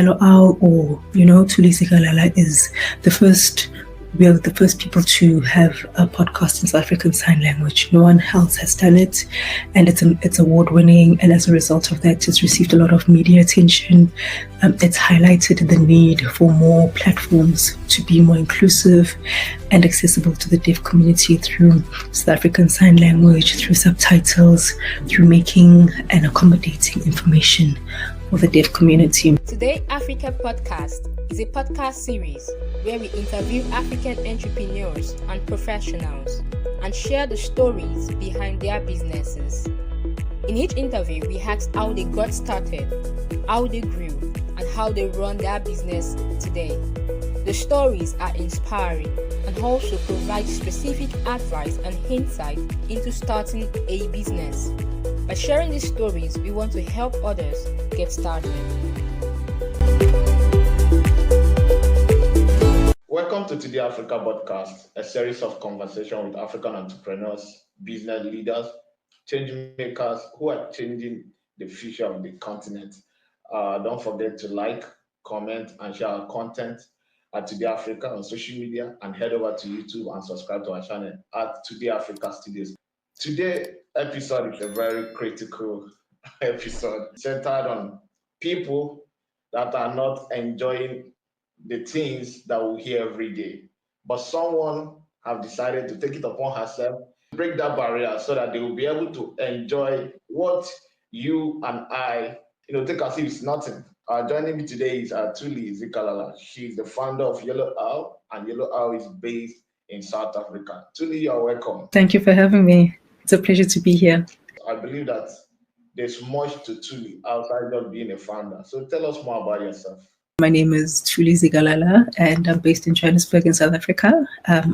Yellow Owl, or Thuli Zikalala we are the first people to have a podcast in South African Sign Language. No one else has done it, and it's award-winning, and as a result of that, it's received a lot of media attention. It's highlighted the need for more platforms to be more inclusive and accessible to the deaf community through South African Sign Language, through subtitles, through making and accommodating information for the deaf community. Today Africa Podcast is a podcast series where we interview African entrepreneurs and professionals and share the stories behind their businesses. In each interview, we ask how they got started, how they grew, and how they run their business today. The stories are inspiring and also provide specific advice and insight into starting a business. By sharing these stories, we want to help others get started. Welcome to Today Africa podcast, a series of conversation with African entrepreneurs, business leaders, change makers who are changing the future of the continent. Don't forget to like, comment, and share our content at Today Africa on social media, and head over to YouTube and subscribe to our channel at Today Africa Studios. Today's episode is a very critical episode centered on people that are not enjoying the things that we hear every day, but someone have decided to take it upon herself to break that barrier so that they will be able to enjoy what you and I, take as if it's nothing. Joining me today is Thuli Zikalala. She's the founder of Yellow Owl, and Yellow Owl is based in South Africa. Thuli, you're welcome. Thank you for having me. It's a pleasure to be here. I believe that there's much to Thuli outside of being a founder. So tell us more about yourself. My name is Thuli Zikalala, and I'm based in Johannesburg in South Africa.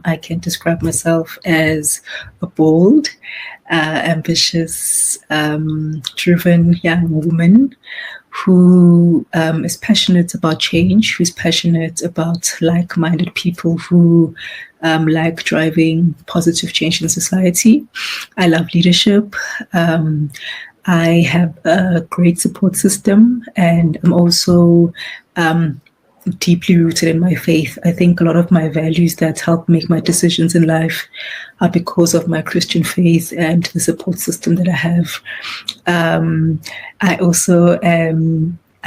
I can describe myself as a bold, ambitious, driven young woman who is passionate about change, who's passionate about like-minded people who like driving positive change in society. I love leadership. I have a great support system, and I'm also deeply rooted in my faith. I think a lot of my values that help make my decisions in life are because of my Christian faith and the support system that I have.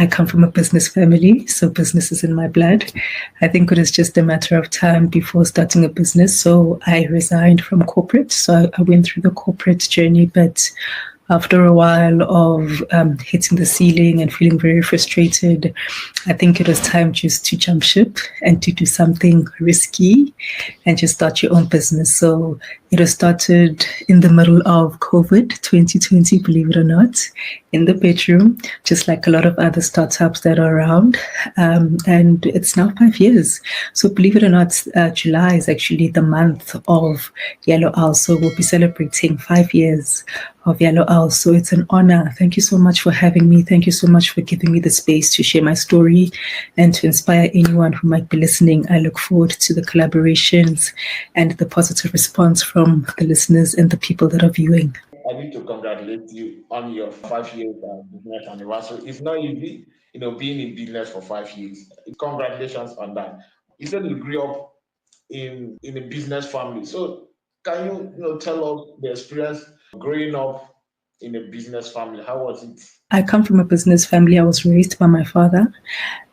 I come from a business family, so business is in my blood. I think it is just a matter of time before starting a business. So I resigned from corporate. So I went through the corporate journey, but after a while of hitting the ceiling and feeling very frustrated, I think it was time just to jump ship and to do something risky and just start your own business. So it was started in the middle of COVID 2020, believe it or not, in the bedroom, just like a lot of other startups that are around. And it's now 5 years. So believe it or not, July is actually the month of Yellow Owl. So we'll be celebrating 5 years of Yellow Owl. So it's an honor. Thank you so much for having me. Thank you so much for giving me the space to share my story and to inspire anyone who might be listening. I look forward to the collaborations and the positive response from the listeners and the people that are viewing. I need to congratulate you on your 5 years business anniversary. It's not easy, being in business for 5 years. Congratulations on that. You said you grew up in a business family. So can you tell us the experience growing up in a business family? How was it? I come from a business family. I was raised by my father.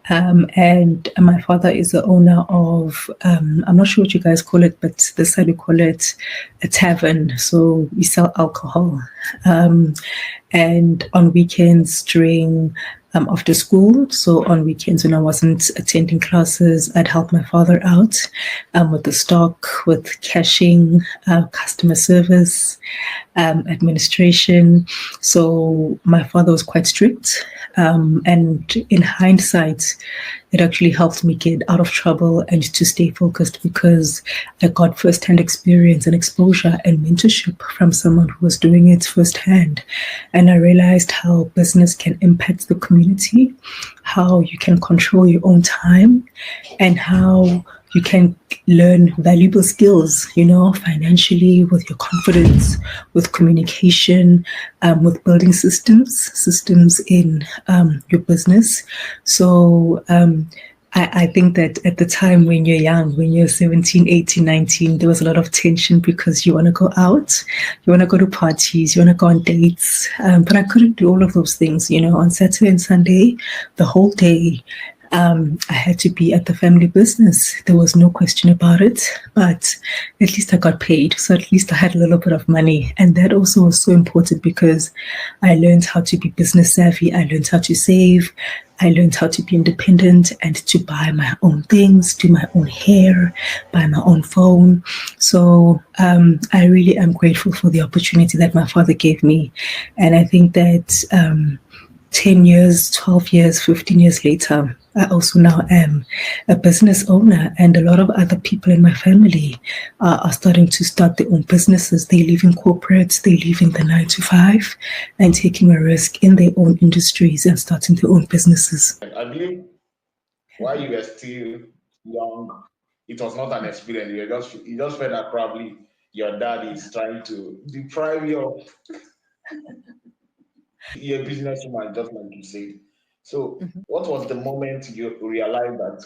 And my father is the owner of, I'm not sure what you guys call it, but this side we call it a tavern. So we sell alcohol. And on weekends during after school, so on weekends when I wasn't attending classes, I'd help my father out with the stock, with cashing, customer service, administration. So my father was quite strict. And in hindsight, it actually helped me get out of trouble and to stay focused because I got firsthand experience and exposure and mentorship from someone who was doing it firsthand. And I realized how business can impact the community, how you can control your own time, and how you can learn valuable skills, financially, with your confidence, with communication, with building systems in your business. So I think that at the time when you're young, when you're 17, 18, 19, there was a lot of tension because you want to go out, you want to go to parties, you want to go on dates. But I couldn't do all of those things, on Saturday and Sunday, the whole day. I had to be at the family business. There was no question about it, but at least I got paid. So at least I had a little bit of money. And that also was so important because I learned how to be business savvy. I learned how to save. I learned how to be independent and to buy my own things, do my own hair, buy my own phone. So I really am grateful for the opportunity that my father gave me. And I think that 10 years, 12 years, 15 years later, I also now am a business owner, and a lot of other people in my family are starting to start their own businesses. They live in corporates, they live in the 9 to 5, and taking a risk in their own industries and starting their own businesses. I believe while you were still young, it was not an experience. You just felt that probably your dad is trying to deprive you of you're a businesswoman, just like you said. So, what was the moment you realized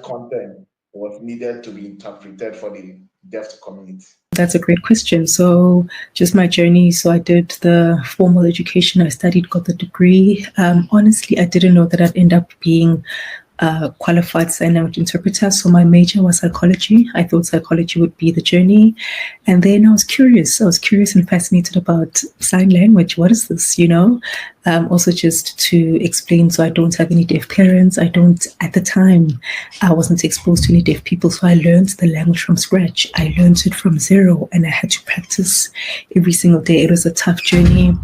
content was needed to be interpreted for the deaf community? That's a great question. So, just my journey. So, I did the formal education. I studied, got the degree. Honestly, I didn't know that I'd end up being qualified sign language interpreter. So my major was psychology. I thought psychology would be the journey. And then I was curious. And fascinated about sign language. What is this, Also just to explain, so I don't have any deaf parents. At the time, I wasn't exposed to any deaf people. So I learned the language from scratch. I learned it from zero, and I had to practice every single day. It was a tough journey.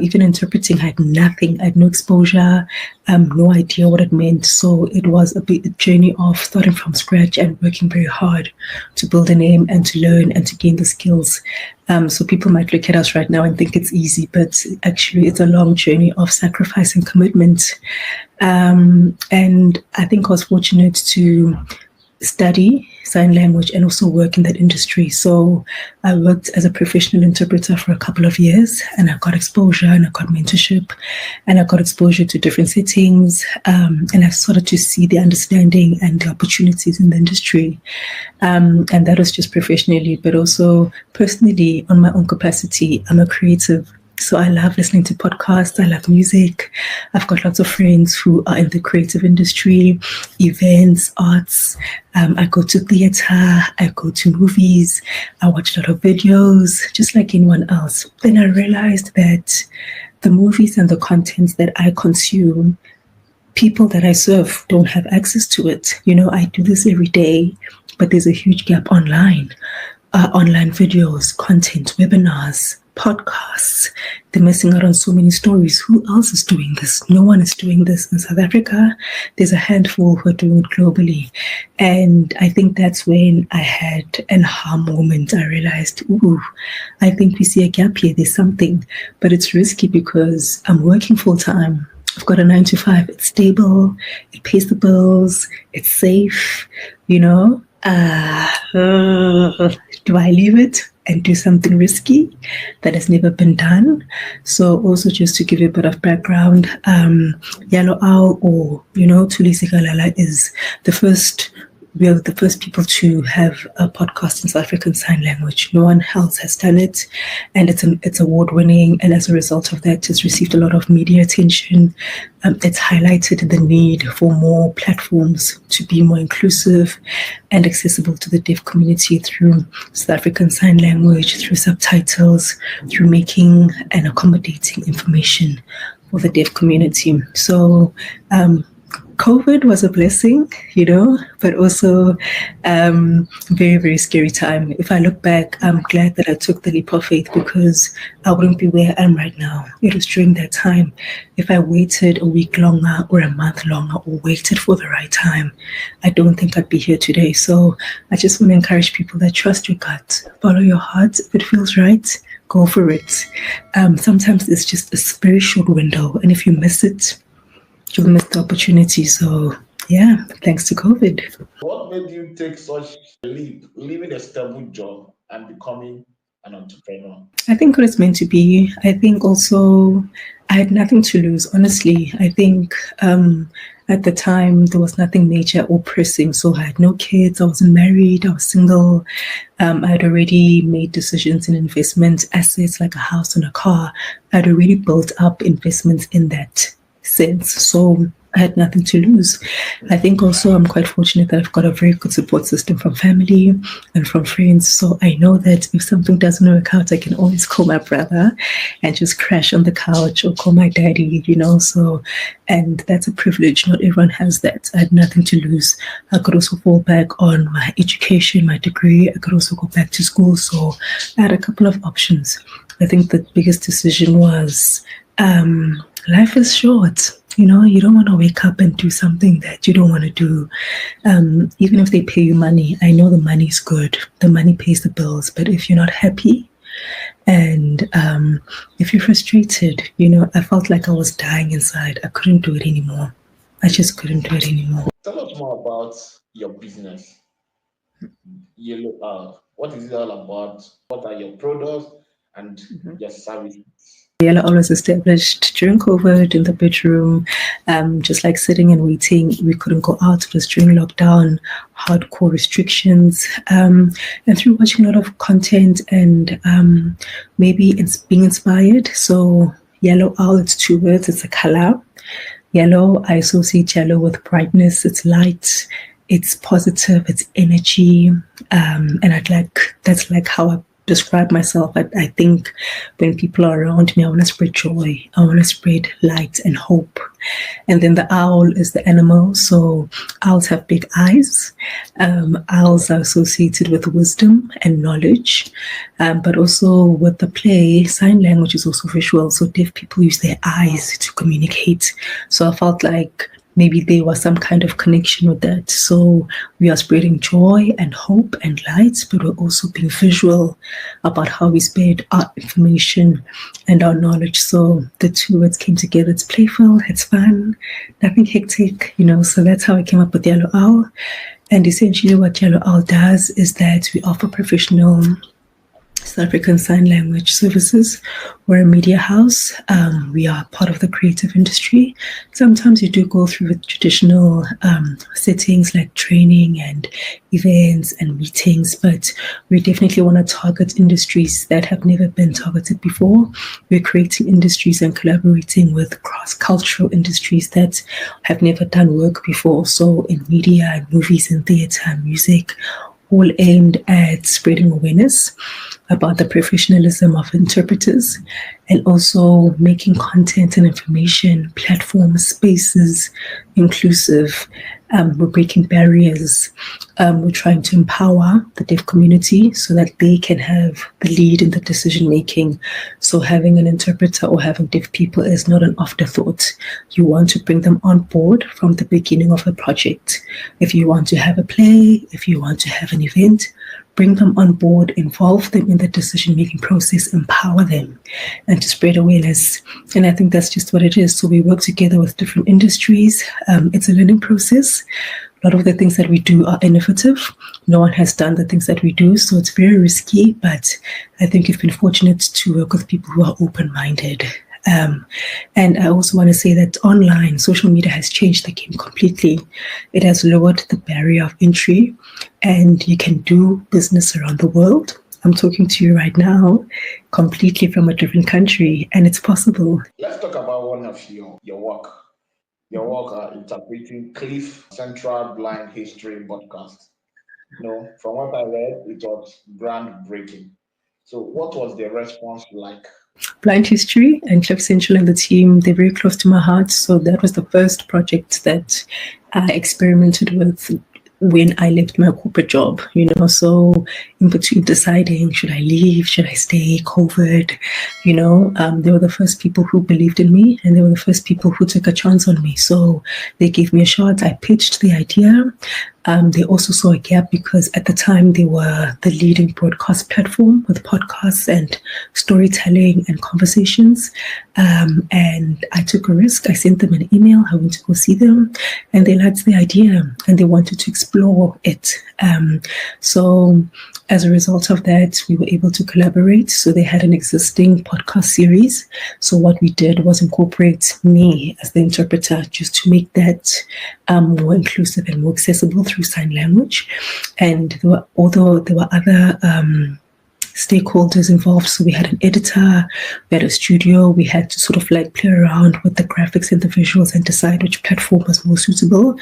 Even interpreting, I had nothing. I had no exposure, no idea what it meant. So it was a big journey of starting from scratch and working very hard to build a name and to learn and to gain the skills. So people might look at us right now and think it's easy, but actually it's a long journey of sacrifice and commitment. And I think I was fortunate to study sign language and also work in that industry. So I worked as a professional interpreter for a couple of years, and I got exposure and I got mentorship and I got exposure to different settings, and I started to see the understanding and the opportunities in the industry. And that was just professionally, but also personally on my own capacity. I'm a creative. So I love listening to podcasts. I love music. I've got lots of friends who are in the creative industry, events, arts. I go to theater. I go to movies. I watch a lot of videos, just like anyone else. Then I realized that the movies and the contents that I consume, people that I serve don't have access to it. I do this every day, but there's a huge gap online. Online videos, content, webinars, podcasts. They're missing out on so many stories. Who else is doing this? No one is doing this in South Africa. There's a handful who are doing it globally. And I think that's when I had an aha moment. I realized, I think we see a gap here. There's something, but it's risky because I'm working full time. I've got a 9 to 5. It's stable. It pays the bills. It's safe. Do I leave it and do something risky that has never been done? So also just to give you a bit of background, Yellow Owl, or Thuli Zikalala, is we are the first people to have a podcast in South African Sign Language. No one else has done it, and it's award-winning, and as a result of that, it's received a lot of media attention. It's highlighted the need for more platforms to be more inclusive and accessible to the deaf community through South African Sign Language, through subtitles, through making and accommodating information for the deaf community. So COVID was a blessing, but also very, very scary time. If I look back, I'm glad that I took the leap of faith, because I wouldn't be where I am right now. It was during that time. If I waited a week longer or a month longer, or waited for the right time, I don't think I'd be here today. So I just want to encourage people that trust your gut, follow your heart. If it feels right, go for it. Sometimes it's just a very short window, and if you miss it, you'll miss the opportunity. So Yeah, thanks to COVID. What made you take such a leap, leaving a stable job and becoming an entrepreneur? I think what it's meant to be. I think also I had nothing to lose, honestly. I think at the time there was nothing major or pressing. So I had no kids, I wasn't married, I was single. I had already made decisions in investment assets like a house and a car. I had already built up investments in that sense. So I had nothing to lose. I think also I'm quite fortunate that I've got a very good support system from family and from friends. So I know that if something doesn't work out, I can always call my brother and just crash on the couch or call my daddy, So, and that's a privilege. Not everyone has that. I had nothing to lose. I could also fall back on my education, my degree. I could also go back to school. So I had a couple of options. I think the biggest decision was life is short. You don't want to wake up and do something that you don't want to do. Even if they pay you money, I know the money is good. The money pays the bills. But if you're not happy and if you're frustrated, I felt like I was dying inside. I couldn't do it anymore. I just couldn't do it anymore. Tell us more about your business. What is it all about? What are your products and your services? Yellow Owl was established during COVID in the bedroom, just like sitting and waiting. We couldn't go out. It was during lockdown, hardcore restrictions. And through watching a lot of content and maybe it's being inspired. So Yellow Owl, it's 2 words, it's a color. Yellow, I associate yellow with brightness, it's light, it's positive, it's energy. And that's like how I describe myself. I think when people are around me, I want to spread joy. I want to spread light and hope. And then the owl is the animal. So owls have big eyes. Owls are associated with wisdom and knowledge, but also with the play, sign language is also visual. So deaf people use their eyes to communicate. So I felt like maybe there was some kind of connection with that. So we are spreading joy and hope and light, but we're also being visual about how we spread our information and our knowledge. So the 2 words came together. It's playful, it's fun, nothing hectic, So that's how I came up with Yellow Owl. And essentially what Yellow Owl does is that we offer professional South African Sign Language Services. We're a media house. We are part of the creative industry. Sometimes you do go through with traditional settings like training and events and meetings, but we definitely want to target industries that have never been targeted before. We're creating industries and collaborating with cross-cultural industries that have never done work before. So in media and movies and theatre and music, all aimed at spreading awareness about the professionalism of interpreters and also making content and information, platforms, spaces inclusive. We're breaking barriers. We're trying to empower the deaf community so that they can have the lead in the decision making. So having an interpreter or having deaf people is not an afterthought. You want to bring them on board from the beginning of the project. If you want to have a play, if you want to have an event, bring them on board, involve them in the decision-making process, empower them, and to spread awareness. And I think that's just what it is. So we work together with different industries. It's a learning process. A lot of the things that we do are innovative. No one has done the things that we do, so it's very risky, but I think we've been fortunate to work with people who are open-minded. And I also want to say that online social media has changed the game completely. It has lowered the barrier of entry and you can do business around the world. I'm talking to you right now completely from a different country and it's possible. Let's talk about one of your work. Your work interpreting Cliff Central Blind History podcast. From what I read, it was groundbreaking. So what was the response like? Blind History and Cliff Central and the team, they're very close to my heart. So that was the first project that I experimented with when I left my corporate job, So in between deciding, should I leave, should I stay, COVID, they were the first people who believed in me, and they were the first people who took a chance on me. So they gave me a shot. I pitched the idea. They also saw a gap because at the time they were the leading broadcast platform with podcasts and storytelling and conversations. And I took a risk. I sent them an email. I went to go see them, and they liked the idea and they wanted to explore it. So as a result of that, we were able to collaborate. So they had an existing podcast series. So what we did was incorporate me as the interpreter just to make that more inclusive and more accessible through sign language. And although there were other stakeholders involved. So we had an editor, we had a studio, we had to sort of like play around with the graphics and the visuals and decide which platform was more suitable.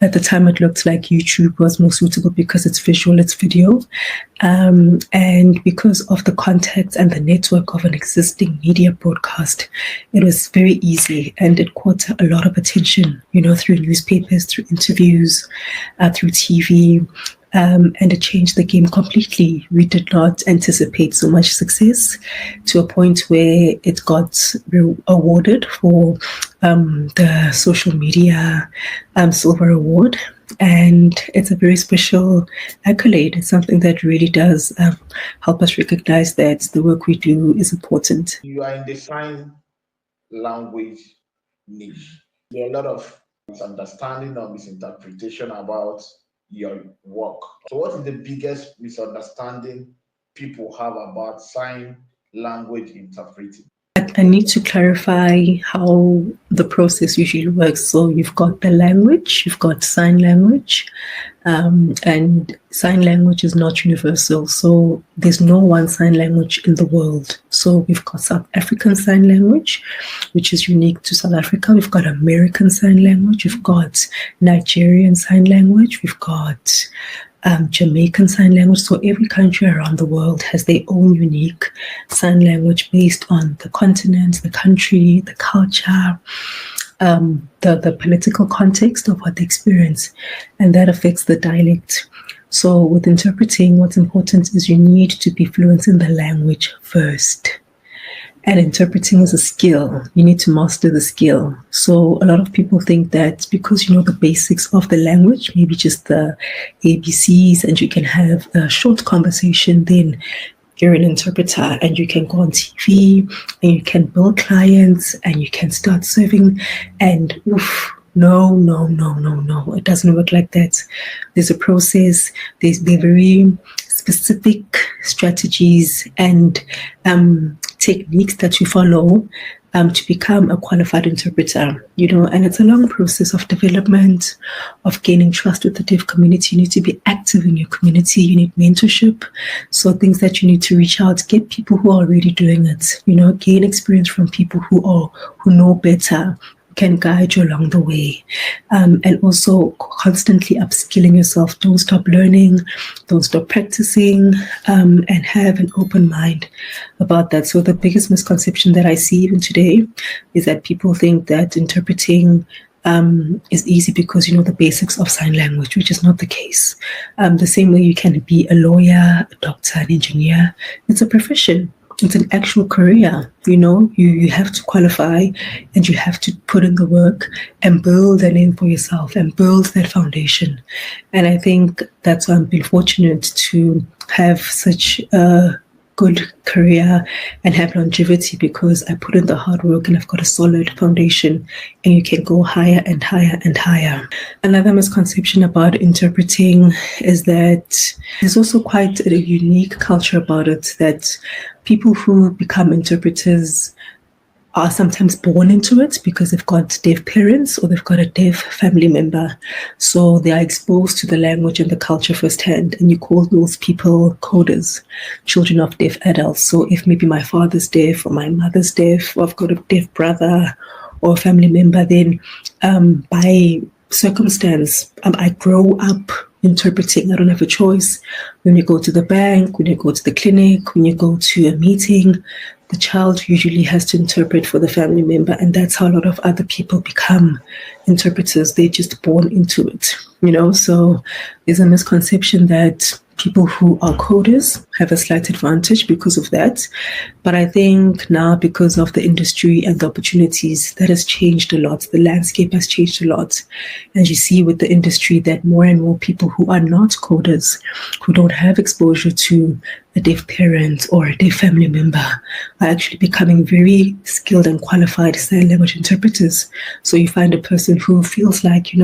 At the time, it looked like YouTube was more suitable because it's visual, it's video. And because of the context and the network of an existing media broadcast, it was very easy and it caught a lot of attention, through newspapers, through interviews, through TV. And it changed the game completely. We did not anticipate so much success to a point where it got awarded for the social media silver award. And it's a very special accolade. It's something that really does help us recognize that the work we do is important. You are in the sign language niche. There are a lot of misunderstanding or misinterpretation about your work. So what is the biggest misunderstanding people have about sign language interpreting? I need to clarify how the process usually works. So you've got the language, you've got sign language, and sign language is not universal. So there's no one sign language in the world. So we've got South African Sign Language, which is unique to South Africa. We've got American Sign Language. We've got Nigerian Sign Language. We've got Jamaican Sign Language. So every country around the world has their own unique sign language based on the continent, the country, the culture, the political context of what they experience, and that affects the dialect. So with interpreting, what's important is you need to be fluent in the language first. And interpreting is a skill. You need to master the skill. So a lot of people think that because you know the basics of the language, maybe just the ABCs, and you can have a short conversation, then you're an interpreter and you can go on TV and you can build clients and you can start serving. And no. It doesn't work like that. There's a process. There are very specific strategies and techniques that you follow to become a qualified interpreter, and it's a long process of development, of gaining trust with the deaf community. You need to be active in your community. You need mentorship. So things that you need to reach out, get people who are already doing it, gain experience from people who know better, can guide you along the way, and also constantly upskilling yourself. Don't stop learning, don't stop practicing, and have an open mind about that. So the biggest misconception that I see even today is that people think that interpreting is easy because you know the basics of sign language, which is not the case. The same way you can be a lawyer, a doctor, an engineer. It's a profession. It's an actual career, you have to qualify and you have to put in the work and build a name for yourself and build that foundation. And I think that's why I've been fortunate to have such a good career and have longevity, because I put in the hard work and I've got a solid foundation, and you can go higher and higher and higher. Another misconception about interpreting is that there's also quite a unique culture about it, that people who become interpreters are sometimes born into it because they've got deaf parents or they've got a deaf family member. So they are exposed to the language and the culture firsthand, and you call those people coders, children of deaf adults. So if maybe my father's deaf or my mother's deaf, or I've got a deaf brother or a family member, then by circumstance, I grow up interpreting. I don't have a choice. When you go to the bank, when you go to the clinic, when you go to a meeting, the child usually has to interpret for the family member, and that's how a lot of other people become interpreters. They're just born into it, So there's a misconception that people who are coders have a slight advantage because of that. But I think now, because of the industry and the opportunities, that has changed a lot. The landscape has changed a lot. And you see with the industry that more and more people who are not coders, who don't have exposure to a deaf parent or a deaf family member, are actually becoming very skilled and qualified sign language interpreters. So you find a person who feels like,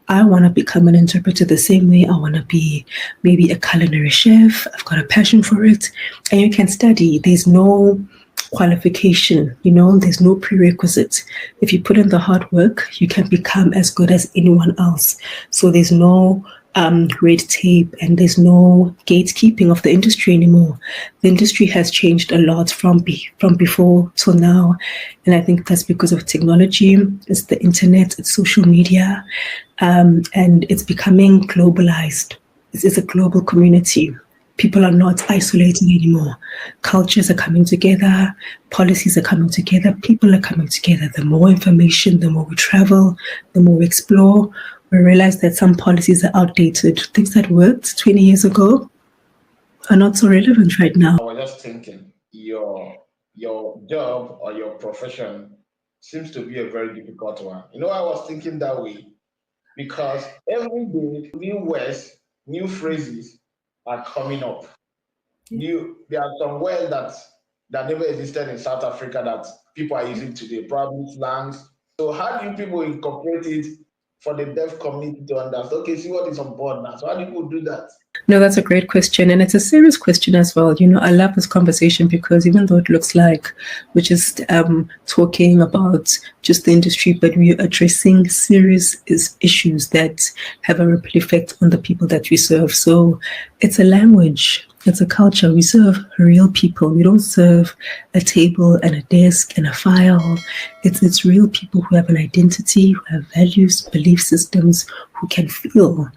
I want to become an interpreter the same way I want to be maybe a culinary chef. I've got a passion for it. And you can study. There's no qualification, there's no prerequisite. If you put in the hard work, you can become as good as anyone else. So there's no red tape and there's no gatekeeping of the industry anymore. The industry has changed a lot from before till now. And I think that's because of technology. It's the internet, it's social media, and it's becoming globalized. It's a global community. People are not isolated anymore. Cultures are coming together. Policies are coming together. People are coming together. The more information, the more we travel, the more we explore, we realize that some policies are outdated. Things that worked 20 years ago are not so relevant right now. I was just thinking, your job or your profession seems to be a very difficult one. I was thinking that way because every day new words, new phrases are coming up. There are some words that never existed in South Africa that people are using today, probably slangs. So how do you people incorporate it for the deaf community to understand? Okay, see what is on board now. So how do people do that? No, that's a great question. And it's a serious question as well. I love this conversation because even though it looks like we're just talking about just the industry, but we're addressing serious issues that have a ripple effect on the people that we serve. So it's a language. It's a culture. We serve real people. We don't serve a table and a desk and a file. It's real people who have an identity, who have values, belief systems, who can feel.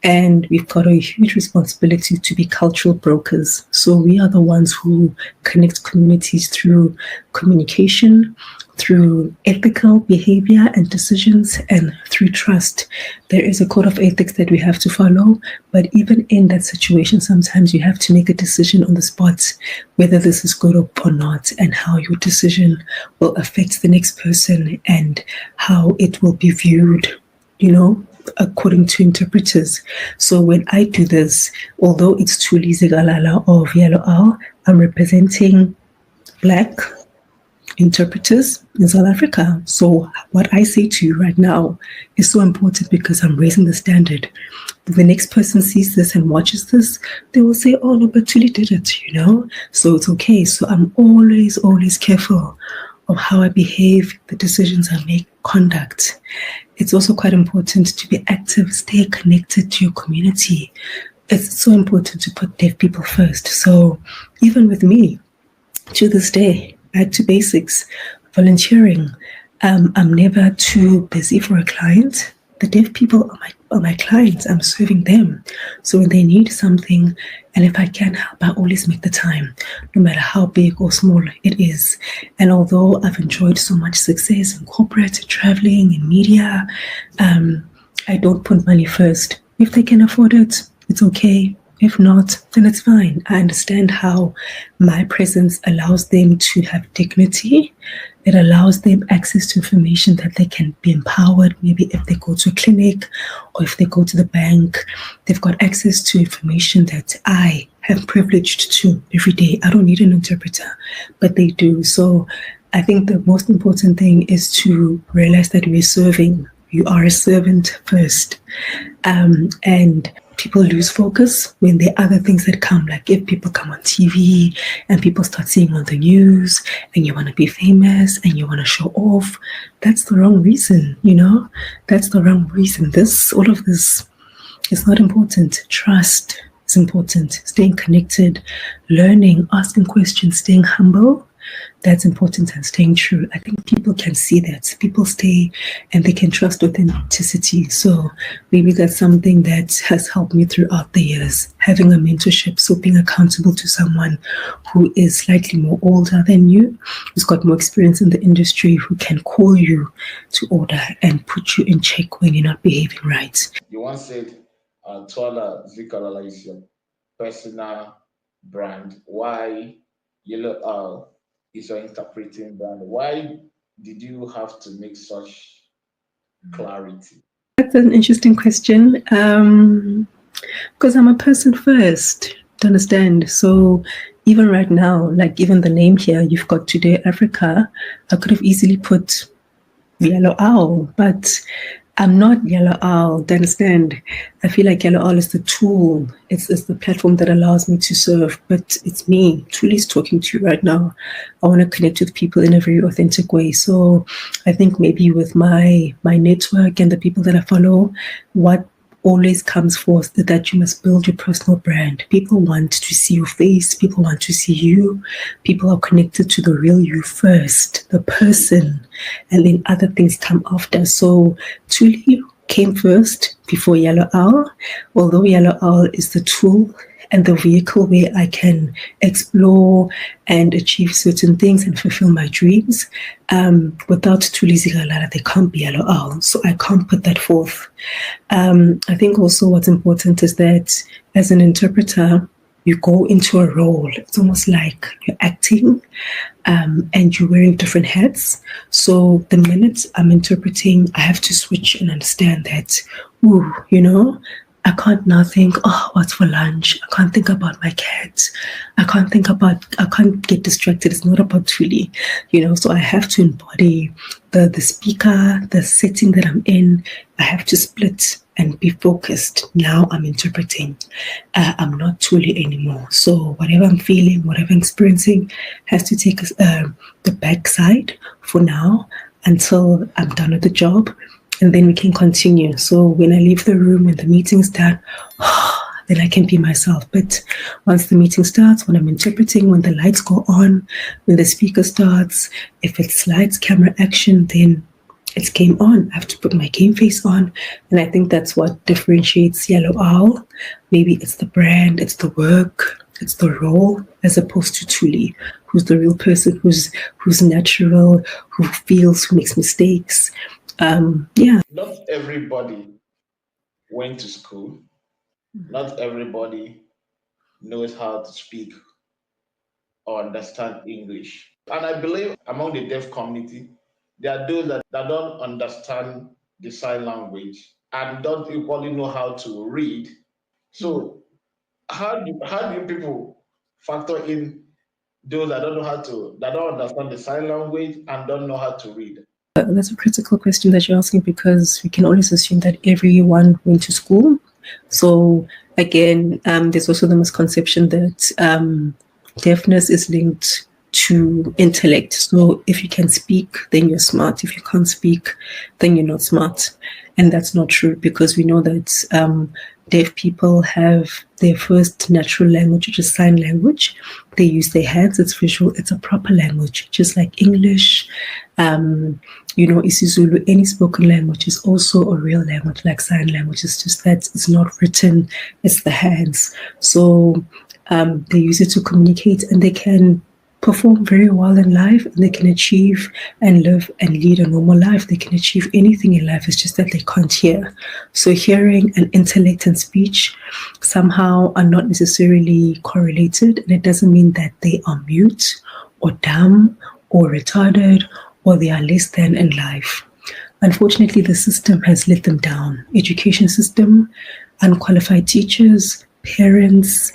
And we've got a huge responsibility to be cultural brokers. So we are the ones who connect communities through communication, through ethical behavior and decisions, and through trust. There is a code of ethics that we have to follow, but even in that situation, sometimes you have to make a decision on the spot, whether this is good or not, and how your decision will affect the next person and how it will be viewed, according to interpreters. So when I do this, although it's Thuli Zikalala or VLOR, I'm representing Black interpreters in South Africa. So what I say to you right now is so important because I'm raising the standard. If the next person sees this and watches this, they will say, oh no, but Thuli did it, So it's okay. So I'm always careful of how I behave, the decisions I make, conduct. It's also quite important to be active, stay connected to your community. It's so important to put deaf people first. So even with me, to this day, back to basics, volunteering. I'm never too busy for a client. The deaf people are my clients. I'm serving them. So when they need something, and if I can help, I always make the time, no matter how big or small it is. And although I've enjoyed so much success in corporate, traveling, in media, I don't put money first. If they can afford it, it's okay. If not, then it's fine. I understand how my presence allows them to have dignity. It allows them access to information that they can be empowered. Maybe if they go to a clinic or if they go to the bank, they've got access to information that I have privileged to every day. I don't need an interpreter, but they do. So I think the most important thing is to realize that we're serving. You are a servant first. And people lose focus when there are other things that come, like if people come on TV and people start seeing on the news and you want to be famous and you want to show off. That's the wrong reason, That's the wrong reason. All of this is not important. Trust is important. Staying connected, learning, asking questions, staying humble. That's important, and staying true. I think people can see that. People stay and they can trust authenticity. So maybe that's something that has helped me throughout the years. Having a mentorship, so being accountable to someone who is slightly more older than you, who's got more experience in the industry, who can call you to order and put you in check when you're not behaving right. You once said, Thuli Zikalala is your personal brand? Why Yellow Owl is your interpreting brand? Why did you have to make such clarity? That's an interesting question. Because I'm a person first, to understand. So even right now, like even the name here, you've got Today Africa, I could have easily put Yellow Owl, but I'm not Yellow Owl, to understand. I feel like Yellow Owl is the tool. It's the platform that allows me to serve, but it's me. Thuli's talking to you right now. I want to connect with people in a very authentic way. So I think maybe with my network and the people that I follow, what always comes forth that you must build your personal brand. People want to see your face. People want to see you. People are connected to the real you first, the person, and then other things come after. So Thuli came first before Yellow Owl, although Yellow Owl is the tool and the vehicle where I can explore and achieve certain things and fulfill my dreams. Without Thuli Zikalala, there can't be Yellow Owl, so I can't put that forth. I think also what's important is that as an interpreter, you go into a role. It's almost like you're acting and you're wearing different hats. So the minute I'm interpreting, I have to switch and understand that, I can't now think, what's for lunch? I can't think about my cat. I can't get distracted. It's not about Thuli, so I have to embody the speaker, the setting that I'm in. I have to split and be focused. Now I'm interpreting. I'm not Thuli anymore. So whatever I'm feeling, whatever I'm experiencing has to take the backside for now until I'm done with the job. And then we can continue. So when I leave the room and the meeting's done, then I can be myself. But once the meeting starts, when I'm interpreting, when the lights go on, when the speaker starts, if it's lights, camera, action, then it's game on. I have to put my game face on. And I think that's what differentiates Yellow Owl. Maybe it's the brand, it's the work, it's the role, as opposed to Thuli, who's the real person, who's natural, who feels, who makes mistakes. Not everybody went to school. Not everybody knows how to speak or understand English. And I believe among the deaf community, there are those that don't understand the sign language and don't equally know how to read. So how do people factor in those that don't understand the sign language and don't know how to read? That's a critical question that you're asking, because we can always assume that everyone went to school. So again, there's also the misconception that deafness is linked to intellect. So if you can speak, then you're smart. If you can't speak, then you're not smart. And that's not true, because we know that deaf people have their first natural language, which is sign language. They use their hands. It's visual. It's a proper language, just like English. isiZulu, any spoken language is also a real language, like sign language. It's just that it's not written. It's the hands. So they use it to communicate, and they can perform very well in life, and they can achieve and live and lead a normal life. They can achieve anything in life. It's just that they can't hear. So hearing and intellect and speech somehow are not necessarily correlated, and it doesn't mean that they are mute or dumb or retarded or they are less than in life. Unfortunately, the system has let them down. Education system, unqualified teachers, parents,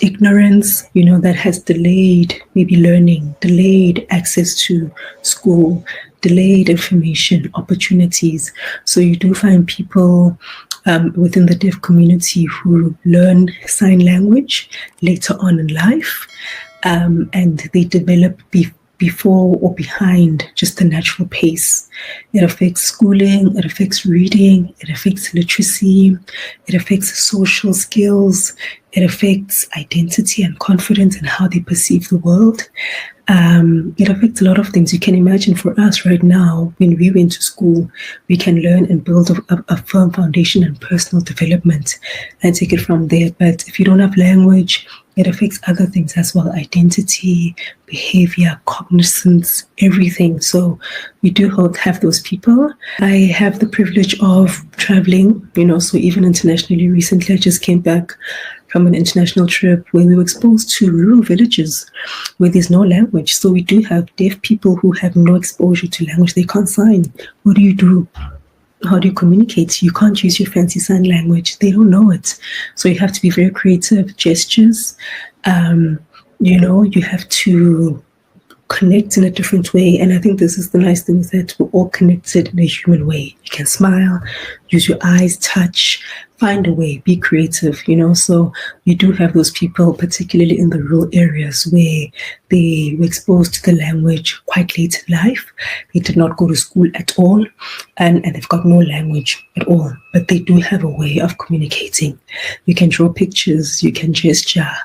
ignorance, that has delayed maybe learning, delayed access to school, delayed information, opportunities. So you do find people within the deaf community who learn sign language later on in life, and they develop before or behind just the natural pace. It affects schooling, it affects reading, it affects literacy, it affects social skills, it affects identity and confidence and how they perceive the world. It affects a lot of things. You can imagine for us right now, when we went to school, we can learn and build a firm foundation and personal development and take it from there. But if you don't have language, it affects other things as well: identity, behavior, cognizance, everything. So we do have those people. I have the privilege of traveling, so even internationally. Recently, I just came back from an international trip where we were exposed to rural villages where there's no language. So we do have deaf people who have no exposure to language. They can't sign. What do you do? How do you communicate? You can't use your fancy sign language. They don't know it. So you have to be very creative. Gestures, you have to connect in a different way. And I think this is the nice thing, is that we're all connected in a human way. You can smile, use your eyes, touch, find a way, be creative, So you do have those people, particularly in the rural areas, where they were exposed to the language quite late in life. They did not go to school at all, and they've got no language at all. But they do have a way of communicating. You can draw pictures, you can gesture,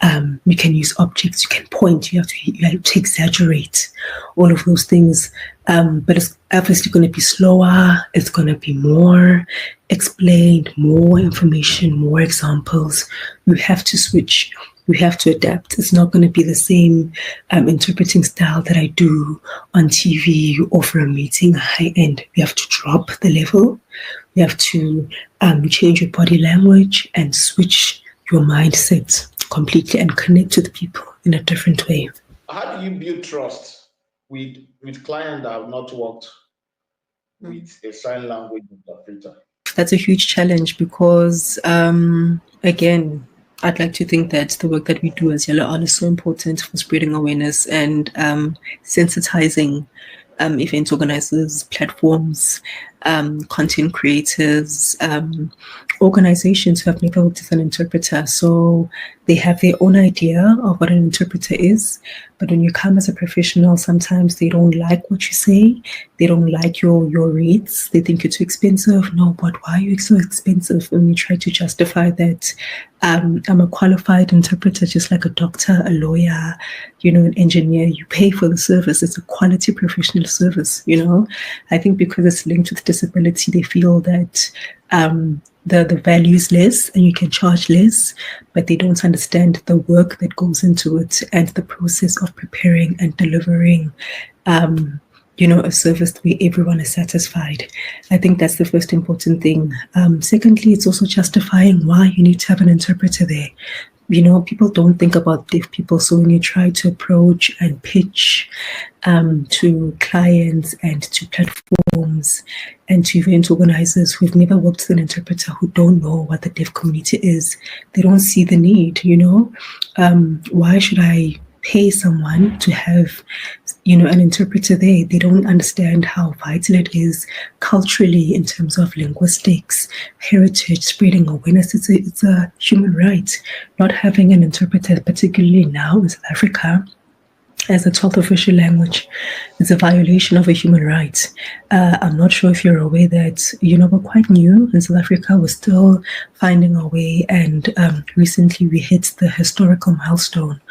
you can use objects, you can point, you have to exaggerate, all of those things. But it's obviously going to be slower. It's going to be more explained, more information, more examples. You have to switch. We have to adapt. It's not going to be the same interpreting style that I do on TV or for a meeting, high end. You have to drop the level. You have to change your body language and switch your mindset completely and connect with people in a different way. How do you build trust with clients that have not worked with a sign language interpreter? That's a huge challenge because, again, I'd like to think that the work that we do as Yellow On is so important for spreading awareness and sensitizing event organizers, platforms, content creators, organizations who have never worked with an interpreter. So they have their own idea of what an interpreter is. But when you come as a professional, sometimes they don't like what you say. They don't like your rates. They think you're too expensive. No, but why are you so expensive? When you try to justify that I'm a qualified interpreter, just like a doctor, a lawyer, an engineer. You pay for the service. It's a quality professional service, I think because it's linked with disability, they feel that the value is less and you can charge less, but they don't understand the work that goes into it and the process of preparing and delivering a service where everyone is satisfied. I think that's the first important thing. Secondly, it's also justifying why you need to have an interpreter there. People don't think about deaf people. So when you try to approach and pitch to clients and to platforms and to event organizers who've never worked with an interpreter, who don't know what the deaf community is, they don't see the need, why should I pay someone to have an interpreter there? They don't understand how vital it is culturally in terms of linguistics, heritage, spreading awareness. It's a human right. Not having an interpreter, particularly now in South Africa, as a 12th official language, is a violation of a human right. I'm not sure if you're aware that, we're quite new in South Africa. We're still finding our way. And recently we hit the historical milestone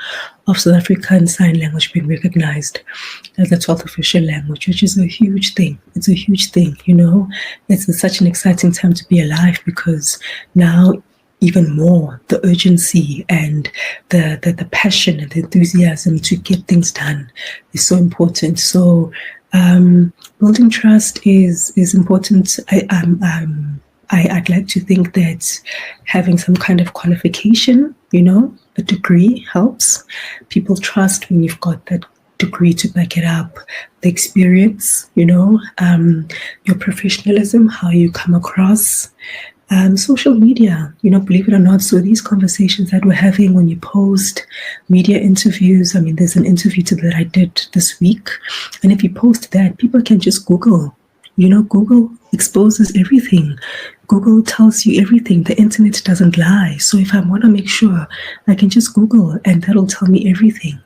of South African Sign Language being recognized as a 12th official language, which is a huge thing. It's a huge thing, It's such an exciting time to be alive because now even more the urgency and the passion and the enthusiasm to get things done is so important. So building trust is important. I'd like to think that having some kind of qualification, a degree helps. People trust when you've got that degree to back it up. The experience, your professionalism, how you come across. Social media, believe it or not. So these conversations that we're having when you post media interviews, there's an interview that I did this week. And if you post that, people can just Google. Google exposes everything. Google tells you everything. The internet doesn't lie. So if I want to make sure, I can just Google and that'll tell me everything.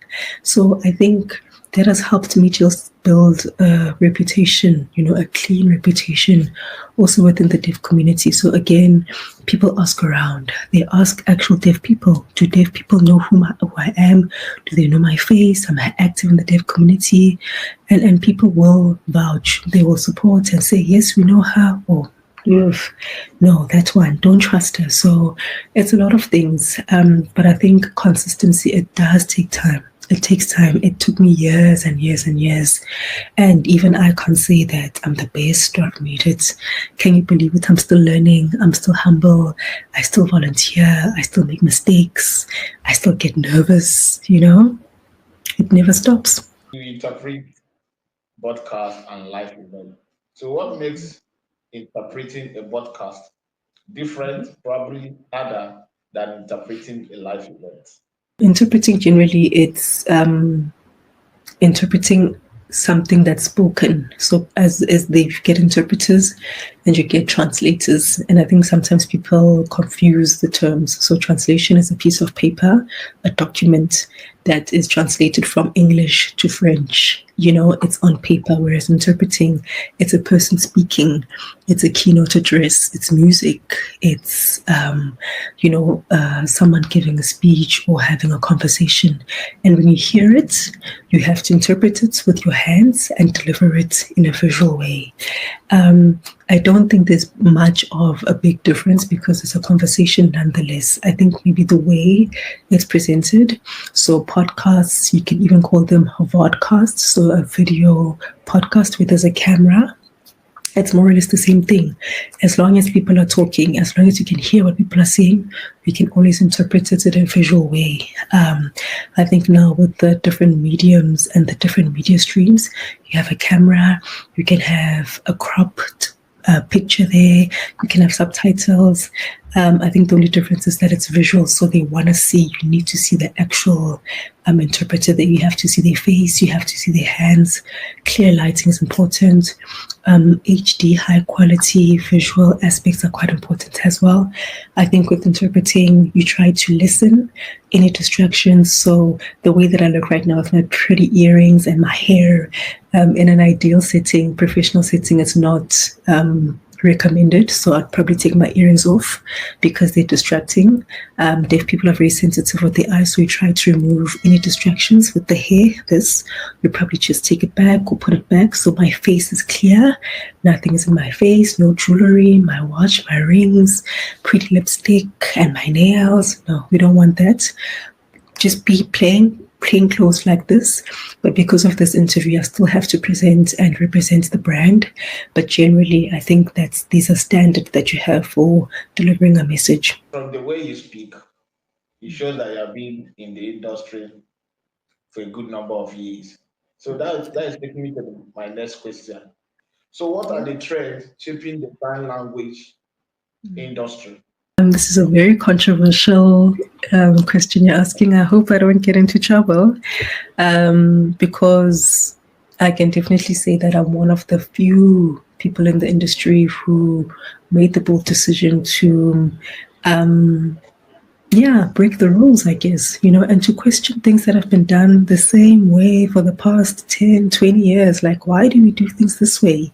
So I think that has helped me just build a reputation, a clean reputation also within the deaf community. So again, people ask around. They ask actual deaf people. Do deaf people know who I am? Do they know my face? Am I active in the deaf community? And people will vouch. They will support and say, yes, we know her. Or no, that one, don't trust her. So it's a lot of things. But I think consistency, it does take time. It takes time. It took me years and years and years. And even I can't say that I'm the best or I've made it. Can you believe it? I'm still learning. I'm still humble. I still volunteer. I still make mistakes. I still get nervous, It never stops. You interpret broadcast and live event. So what makes interpreting a broadcast different, probably harder than interpreting a live event? Interpreting generally, it's interpreting something that's spoken. So as they get interpreters and you get translators, and I think sometimes people confuse the terms. So translation is a piece of paper, a document that is translated from English to French. It's on paper, whereas interpreting, it's a person speaking, it's a keynote address, it's music, it's someone giving a speech or having a conversation. And when you hear it, you have to interpret it with your hands and deliver it in a visual way. I don't think there's much of a big difference because it's a conversation nonetheless. I think maybe the way it's presented. So podcasts, you can even call them vodcasts, so a video podcast where there's a camera. It's more or less the same thing. As long as people are talking, as long as you can hear what people are saying, we can always interpret it in a visual way. I think now with the different mediums and the different media streams, you have a camera, you can have a cropped picture there, you can have subtitles. I think the only difference is that it's visual, so they want to see, you need to see the actual interpreter, that you have to see their face, you have to see their hands. Clear lighting is important. HD, high quality visual aspects are quite important as well. I think with interpreting, you try to listen, any distractions. So the way that I look right now with my pretty earrings and my hair, in an ideal setting, professional setting, it's not recommended. So I'd probably take my earrings off because they're distracting. Deaf people are very sensitive with their eyes, so we try to remove any distractions. With the hair, you probably just take it back or put it back so my face is clear. Nothing is in my face, no jewelry, my watch, my rings, pretty lipstick, and my nails. No, we don't want that. Just be plain clothes like this, but because of this interview I still have to present and represent the brand. But generally I think that these are standards that you have for delivering a message. From the way you speak, it shows that you have been in the industry for a good number of years. So that is taking me to my next question. So what are the trends shaping the sign language industry? This is a very controversial question you're asking. I hope I don't get into trouble because I can definitely say that I'm one of the few people in the industry who made the bold decision to break the rules, I guess, and to question things that have been done the same way for the past 10, 20 years. Like, why do we do things this way?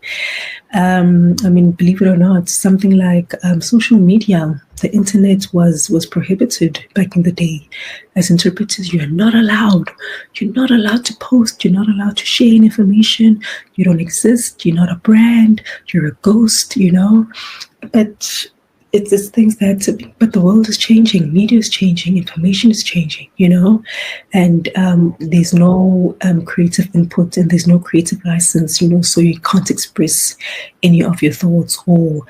Believe it or not, something like social media, the internet was prohibited back in the day. As interpreters, you're not allowed to post, you're not allowed to share information, you don't exist, you're not a brand, you're a ghost, but it's things but the world is changing, media is changing, information is changing, and there's no creative input and there's no creative license, so you can't express any of your thoughts or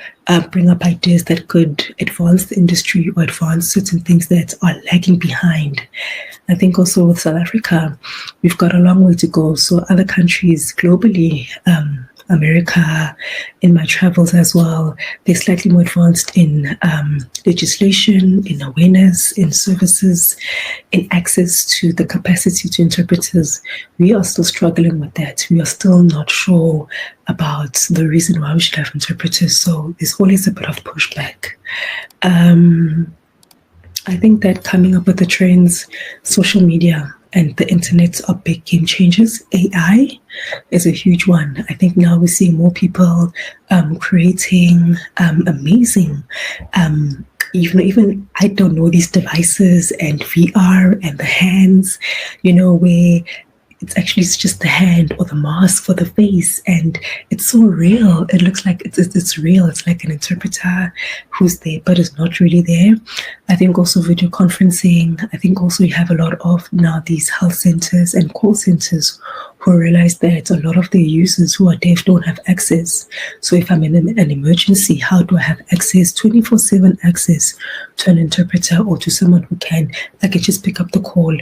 bring up ideas that could advance the industry or advance certain things that are lagging behind. I think also with South Africa, we've got a long way to go. So other countries globally, America, in my travels as well, they're slightly more advanced in legislation, in awareness, in services, in access to the capacity to interpreters. We are still struggling with that. We are still not sure about the reason why we should have interpreters. So there's always a bit of pushback. I think that coming up with the trends, social media and the internet are big game changers. AI is a huge one. I think now we see more people creating amazing, even I don't know, these devices and VR and the hands, where it's just the hand or the mask for the face, and it's so real. It looks like it's real. It's like an interpreter who's there but is not really there. I think also video conferencing. I think also you have a lot of now these health centers and call centers who realize that a lot of their users who are deaf don't have access. So if I'm in an emergency, how do I have access, 24/7 access to an interpreter or to someone who can, I can just pick up the call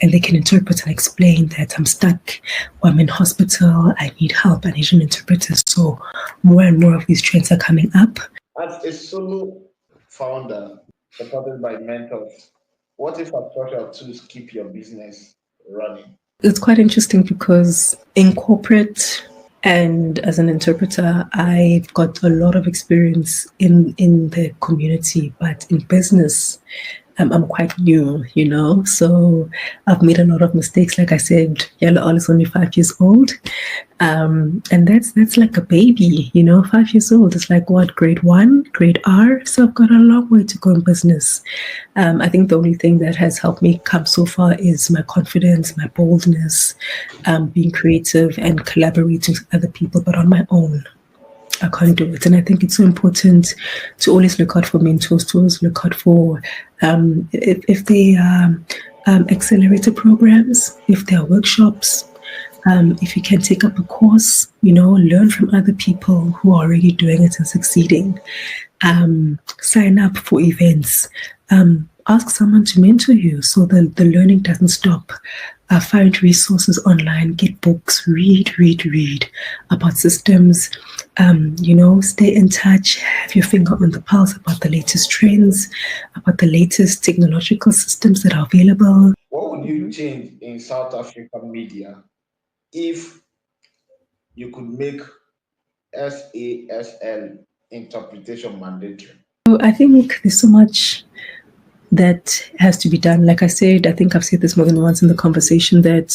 and they can interpret and explain that I'm stuck or I'm in hospital, I need help, I need an interpreter. So more and more of these trends are coming up. As a solo founder supported by mentors, what if structural tools keep your business running? It's quite interesting because in corporate and as an interpreter, I've got a lot of experience in the community, but in business, I'm quite new, so I've made a lot of mistakes. Like I said, Yellow All is only 5 years old. And that's like a baby, 5 years old. It's like what, grade 1, grade R. So I've got a long way to go in business. I think the only thing that has helped me come so far is my confidence, my boldness, being creative and collaborating with other people, but on my own. I can't do it. And I think it's so important to always look out for mentors, to always look out for if they are accelerator programs, if there are workshops, if you can take up a course, learn from other people who are already doing it and succeeding. Sign up for events. Ask someone to mentor you so the learning doesn't stop. Find resources online, get books, read about systems, stay in touch, have your finger on the pulse about the latest trends, about the latest technological systems that are available. What would you change in South African media if you could make SASL interpretation mandatory? So I think there's so much that has to be done. Like I said, I think I've said this more than once in the conversation that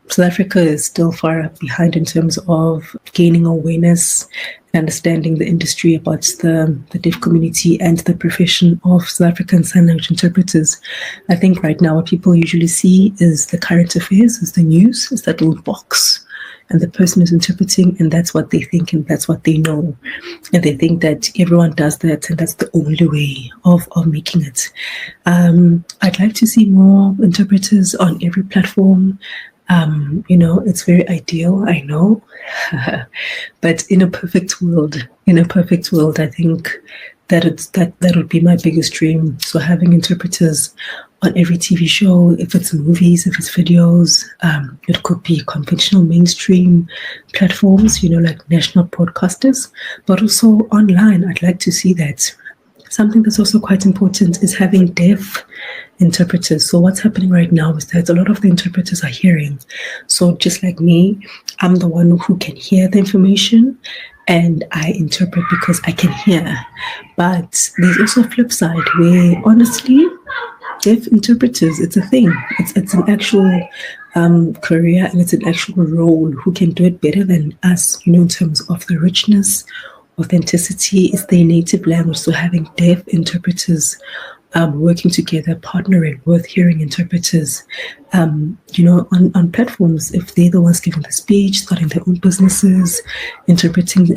South Africa is still far behind in terms of gaining awareness and understanding the industry about the deaf community and the profession of South African Sign Language interpreters. I think right now what people usually see is the current affairs, is the news, is that little box. And the person is interpreting, and that's what they think, and that's what they know. And they think that everyone does that, and that's the only way of making it. I'd like to see more interpreters on every platform. It's very ideal, I know. But in a perfect world, I think that would be my biggest dream. So having interpreters on every TV show, if it's movies, if it's videos, it could be conventional mainstream platforms, like national broadcasters, but also online. I'd like to see that. Something that's also quite important is having deaf interpreters. So what's happening right now is that a lot of the interpreters are hearing. So just like me, I'm the one who can hear the information and I interpret because I can hear. But there's also a flip side where honestly, deaf interpreters, it's a thing. It's an actual career, and it's an actual role. Who can do it better than us, in terms of the richness, authenticity, is their native language. So having deaf interpreters working together, partnering with hearing interpreters, on platforms, if they're the ones giving the speech, starting their own businesses, interpreting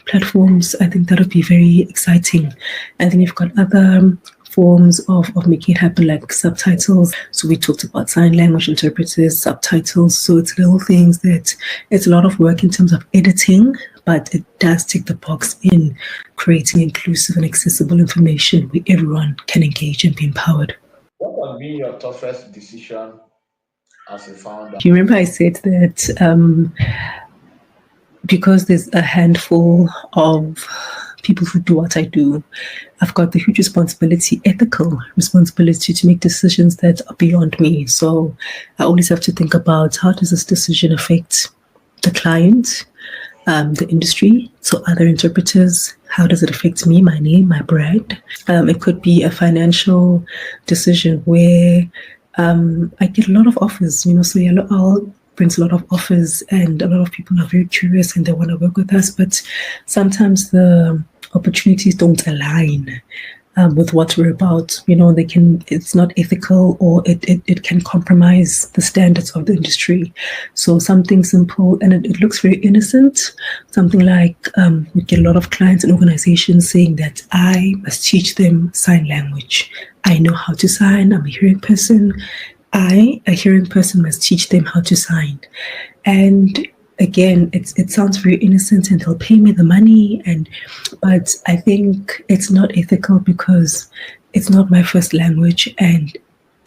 platforms, I think that would be very exciting. And then you've got other forms of making it happen, like subtitles. So we talked about sign language interpreters, subtitles. So it's little things that it's a lot of work in terms of editing, but it does tick the box in creating inclusive and accessible information where everyone can engage and be empowered. What has been your toughest decision as a founder? Do you remember I said that because there's a handful of people who do what I do, I've got the huge responsibility, ethical responsibility, to make decisions that are beyond me. So I always have to think about, how does this decision affect the client, the industry, so other interpreters? How does it affect me, my name, my brand? It could be a financial decision where I get a lot of offers, so Yellow Owl brings a lot of offers and a lot of people are very curious and they want to work with us, but sometimes the opportunities don't align. with what we're about. It's not ethical, or it can compromise the standards of the industry. So something simple, and it looks very innocent. Something like we get a lot of clients and organizations saying that I must teach them sign language. I know how to sign. I'm a hearing person. I, a hearing person, must teach them how to sign. And again, it sounds very innocent, and they'll pay me the money, but I think it's not ethical because it's not my first language, and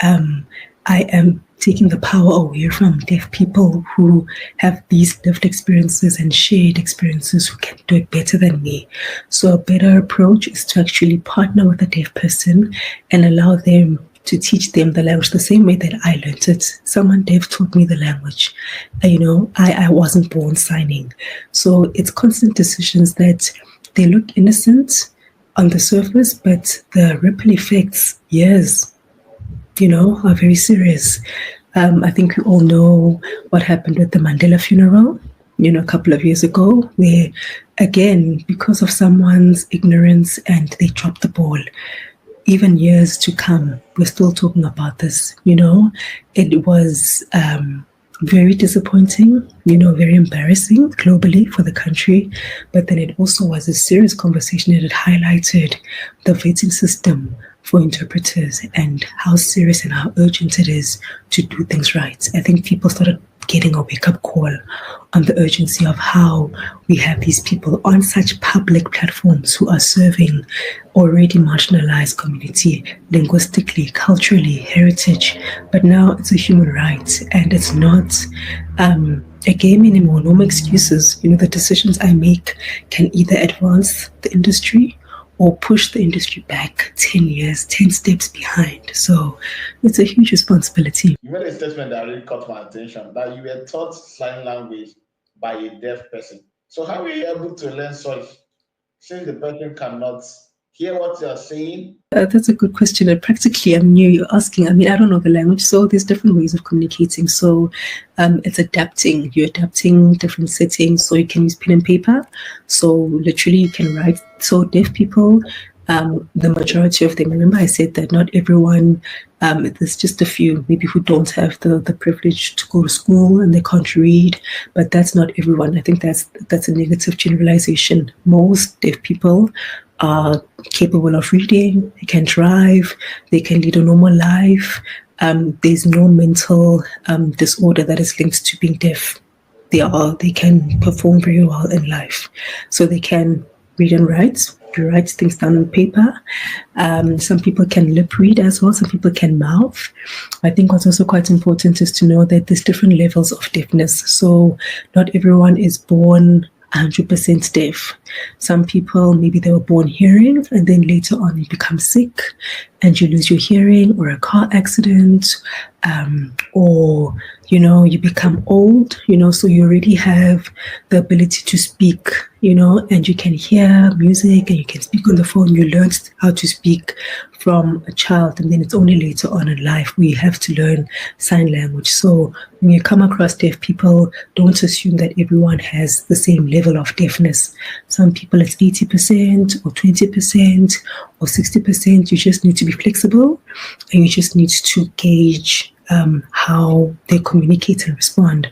I am taking the power away from deaf people who have these lived experiences and shared experiences, who can do it better than me. So a better approach is to actually partner with a deaf person and allow them to teach them the language the same way that I learned it. Someone deaf taught me the language. I wasn't born signing. So it's constant decisions that they look innocent on the surface, but the ripple effects, yes, are very serious. I think we all know what happened with the Mandela funeral, a couple of years ago, where, again, because of someone's ignorance and they dropped the ball, even years to come, we're still talking about this. It was very disappointing, very embarrassing globally for the country. But then it also was a serious conversation, and it highlighted the vetting system for interpreters and how serious and how urgent it is to do things right. I think people started getting a wake-up call on the urgency of how we have these people on such public platforms who are serving already marginalized community, linguistically, culturally, heritage. But now it's a human right, and it's not a game anymore. No more excuses. The decisions I make can either advance the industry or push the industry back 10 years, 10 steps behind. So it's a huge responsibility. You made a statement that really caught my attention, that you were taught sign language by a deaf person. So how were you able to learn such, since the person cannot hear what you're saying? That's a good question. And practically, you're asking, I don't know the language, so there's different ways of communicating. So it's adapting. You're adapting different settings. So you can use pen and paper. So literally you can write. So deaf people, the majority of them, remember I said that not everyone, there's just a few maybe who don't have the privilege to go to school and they can't read, but that's not everyone. I think that's a negative generalization. Most deaf people are capable of reading, they can drive, they can lead a normal life. There's no mental disorder that is linked to being deaf. They can perform very well in life. So they can read and write. You write things down on paper. Some people can lip read as well. Some people can mouth. I think what's also quite important is to know that there's different levels of deafness. So not everyone is born 100% deaf. Some people, maybe they were born hearing, and then later on you become sick and you lose your hearing, or a car accident, or you become old, so you already have the ability to speak, and you can hear music and you can speak on the phone. You learned how to speak from a child, and then it's only later on in life we have to learn sign language. So when you come across deaf people, don't assume that everyone has the same level of deafness. Some people it's 80% or 20% or 60%. You just need to be flexible, and you just need to gauge how they communicate and respond.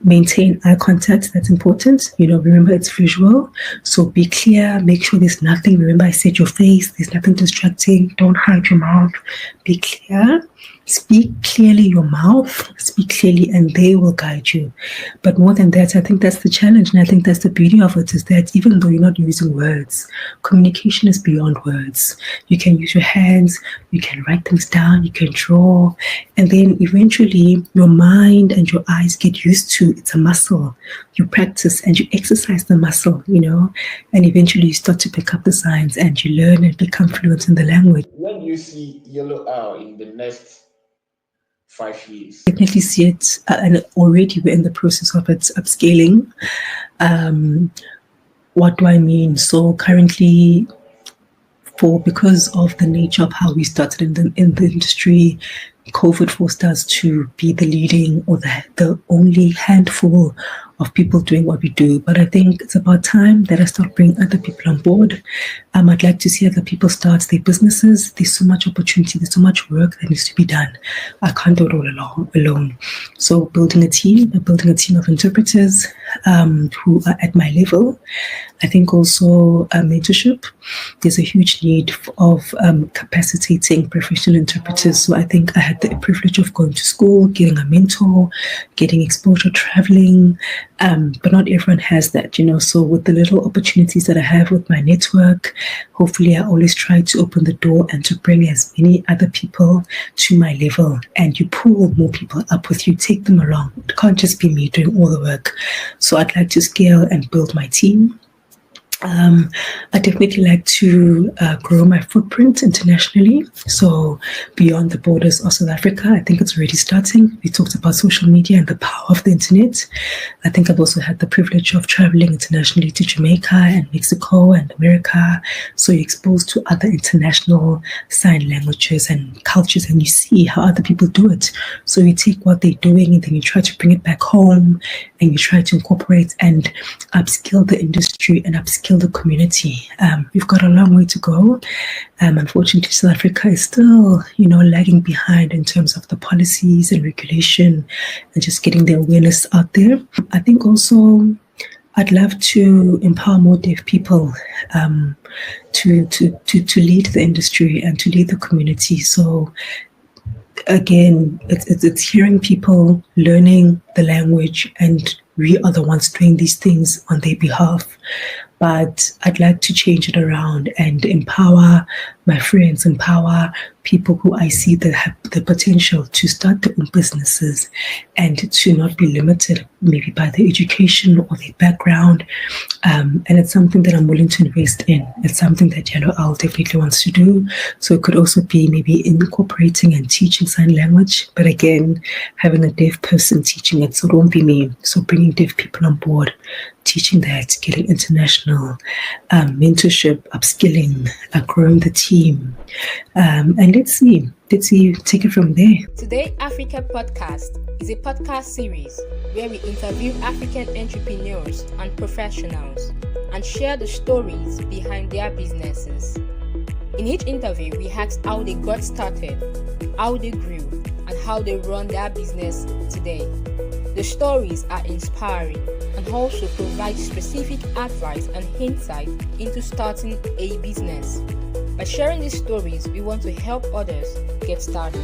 Maintain eye contact, that's important. Remember it's visual, so be clear, make sure there's nothing, remember I said your face, there's nothing distracting, don't hide your mouth, be clear, speak clearly your mouth, speak clearly, and they will guide you. But more than that, I think that's the challenge, and I think that's the beauty of it, is that even though you're not using words, communication is beyond words. You can use your hands, you can write things down, you can draw, and then eventually your mind and your eyes get used to, it's a muscle. You practice and you exercise the muscle, and eventually you start to pick up the signs and you learn and become fluent in the language. When you see Yellow Owl in the next 5 years? Definitely see it, and already we're in the process of its upscaling. What do I mean? So currently, because of the nature of how we started in the industry, COVID forced us to be the leading or the only handful of people doing what we do. But I think it's about time that I start bringing other people on board. I'd like to see other people start their businesses. There's so much opportunity, there's so much work that needs to be done. I can't do it all alone. So building a team of interpreters who are at my level. I think also mentorship. There's a huge need of capacitating professional interpreters. So I think I had the privilege of going to school, getting a mentor, getting exposure, traveling, but not everyone has that, So with the little opportunities that I have with my network, hopefully I always try to open the door and to bring as many other people to my level. And you pull more people up with you, take them along. It can't just be me doing all the work. So I'd like to scale and build my team. I definitely like to grow my footprint internationally, so beyond the borders of South Africa. I think it's already starting. We talked about social media and the power of the internet. I think I've also had the privilege of traveling internationally to Jamaica and Mexico and America, so you're exposed to other international sign languages and cultures, and you see how other people do it. So you take what they're doing and then you try to bring it back home, and you try to incorporate and upskill the industry and upskill the community. We've got a long way to go. Unfortunately, South Africa is still, lagging behind in terms of the policies and regulation and just getting the awareness out there. I think also I'd love to empower more deaf people to lead the industry and to lead the community. So again, it's hearing people, learning the language, and we are the ones doing these things on their behalf. But I'd like to change it around and empower my friends, empower people who I see that have the potential to start their own businesses and to not be limited maybe by their education or their background. And it's something that I'm willing to invest in. It's something that Yellow Owl definitely wants to do. So it could also be maybe incorporating and teaching sign language, but again, having a deaf person teaching it, so it won't be me. So bringing deaf people on board, teaching that, getting international mentorship, upskilling, growing the team, and let's see, take it from there. Today Africa Podcast is a podcast series where we interview African entrepreneurs and professionals and share the stories behind their businesses. In each interview, we ask how they got started, how they grew, and how they run their business today. The stories are inspiring and also provide specific advice and insight into starting a business. By sharing these stories, we want to help others get started.